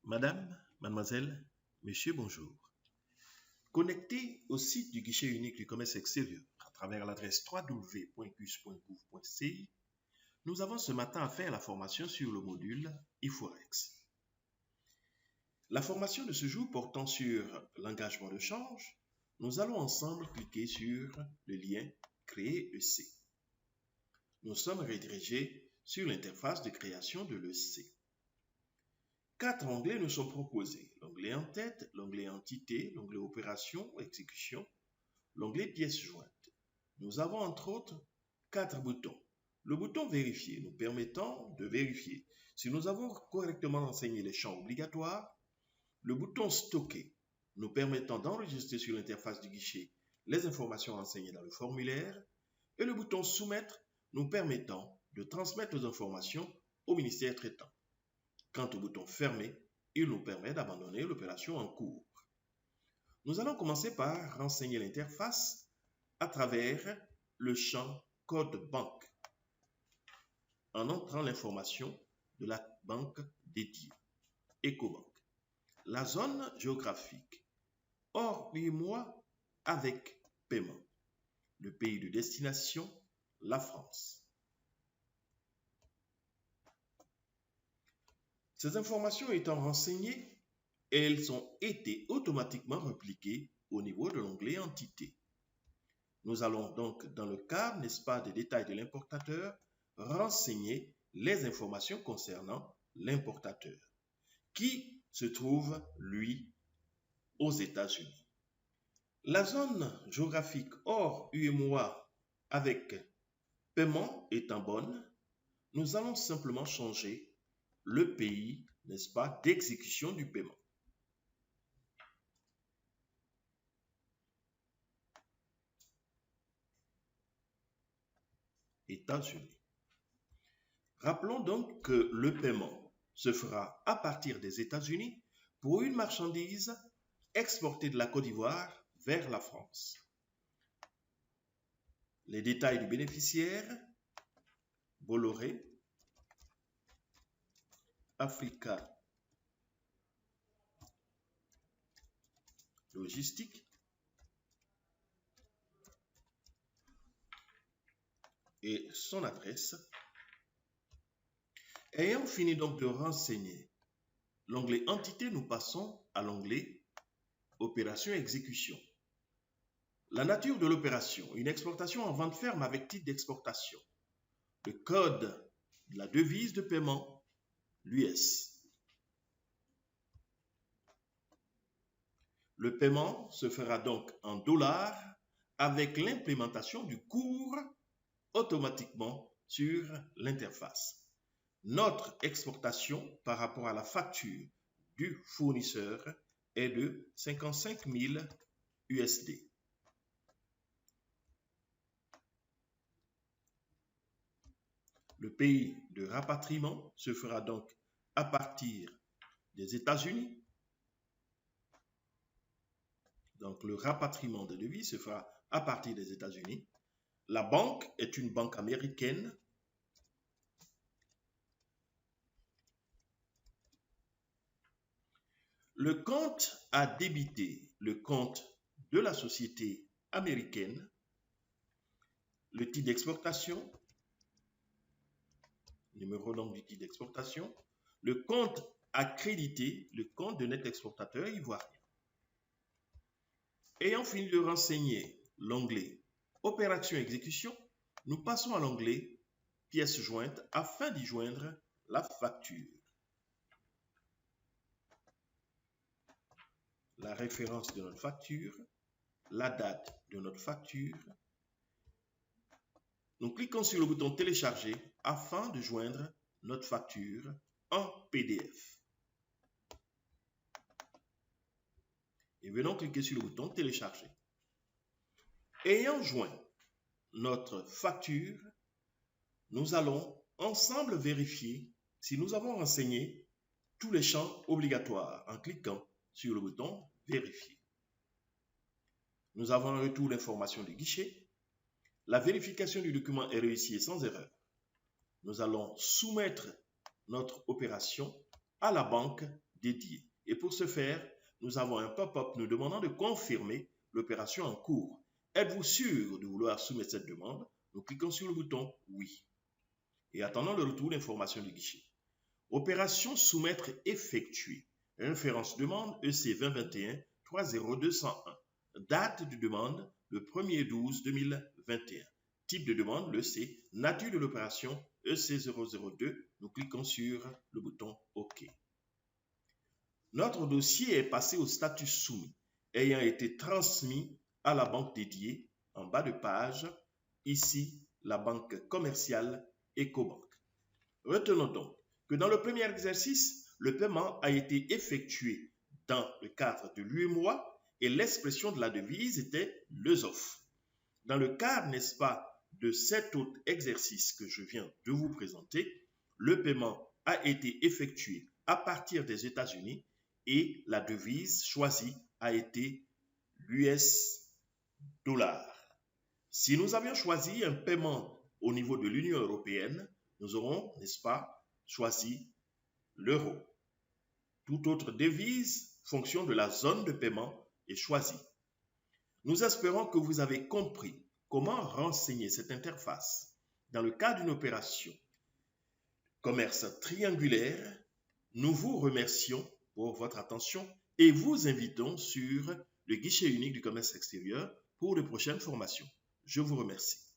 Madame, mademoiselle, monsieur, bonjour. Connecté au site du guichet unique du commerce extérieur à travers l'adresse www.cus.gouv.ci, nous avons ce matin à faire la formation sur le module eForex. La formation de ce jour portant sur l'engagement de change, nous allons ensemble cliquer sur le lien Créer EC. Nous sommes redirigés sur l'interface de création de l'EC. 4 onglets nous sont proposés. L'onglet en tête, l'onglet entité, l'onglet opération ou exécution, l'onglet pièces jointes. Nous avons entre autres 4 boutons. Le bouton vérifier nous permettant de vérifier si nous avons correctement enseigné les champs obligatoires. Le bouton stocker nous permettant d'enregistrer sur l'interface du guichet les informations enseignées dans le formulaire. Et le bouton soumettre nous permettant de transmettre nos informations au ministère traitant. Quant au bouton fermer, il nous permet d'abandonner l'opération en cours. Nous allons commencer par renseigner l'interface à travers le champ code banque en entrant l'information de la banque dédiée, Ecobank. La zone géographique, hors UEMOA avec paiement. Le pays de destination, la France. Ces informations étant renseignées, elles ont été automatiquement repliquées au niveau de l'onglet Entité. Nous allons donc, dans le cadre, n'est-ce pas, des détails de l'importateur, renseigner les informations concernant l'importateur, qui se trouve, lui, aux États-Unis. La zone géographique hors UEMOA avec paiement étant bonne, nous allons simplement changer le pays, n'est-ce pas, d'exécution du paiement. États-Unis. Rappelons donc que le paiement se fera à partir des États-Unis pour une marchandise exportée de la Côte d'Ivoire vers la France. Les détails du bénéficiaire, Bolloré, Africa Logistique et son adresse. Ayant fini donc de renseigner l'onglet Entité, nous passons à l'onglet Opération Exécution. La nature de l'opération, une exportation en vente ferme avec titre d'exportation. Le code de la devise de paiement, l'US. Le paiement se fera donc en dollars avec l'implémentation du cours automatiquement sur l'interface. Notre exportation par rapport à la facture du fournisseur est de 55 000 USD. Le pays de rapatriement se fera donc à partir des États-Unis. Donc, le rapatriement des devises se fera à partir des États-Unis. La banque est une banque américaine. Le compte à débiter, le compte de la société américaine. Le titre d'exportation, numéro donc du titre d'exportation. Le compte à créditer, le compte de net exportateur ivoirien. Ayant fini de renseigner l'onglet Opération Exécution, nous passons à l'onglet Pièces jointes afin d'y joindre la facture. La référence de notre facture, la date de notre facture. Nous cliquons sur le bouton Télécharger afin de joindre notre facture en PDF. Et venons cliquer sur le bouton Télécharger. Ayant joint notre facture, nous allons ensemble vérifier si nous avons renseigné tous les champs obligatoires en cliquant sur le bouton Vérifier. Nous avons un retour d'information du guichet. La vérification du document est réussie et sans erreur. Nous allons soumettre notre opération à la banque dédiée. Et pour ce faire, nous avons un pop-up nous demandant de confirmer l'opération en cours. Êtes-vous sûr de vouloir soumettre cette demande? Nous cliquons sur le bouton « Oui » et attendons le retour d'information du guichet. Opération soumettre effectuée. Référence demande EC 2021-30201. Date de demande le 1er 12 2021. Type de demande le C. Nature de l'opération EC 002. Nous cliquons sur le bouton OK. Notre dossier est passé au statut soumis, ayant été transmis à la banque dédiée en bas de page, ici la banque commerciale Ecobank. Retenons donc que dans le premier exercice, le paiement a été effectué dans le cadre de l'UEMOA et l'expression de la devise était le ZOF. Dans le cadre, n'est-ce pas, de cet autre exercice que je viens de vous présenter, le paiement a été effectué à partir des États-Unis et la devise choisie a été l'US dollar. Si nous avions choisi un paiement au niveau de l'Union européenne, nous aurons, n'est-ce pas, choisi l'euro. Toute autre devise, fonction de la zone de paiement, est choisie. Nous espérons que vous avez compris comment renseigner cette interface dans le cas d'une opération commerce triangulaire. Nous vous remercions pour votre attention et vous invitons sur le guichet unique du commerce extérieur pour de prochaines formations. Je vous remercie.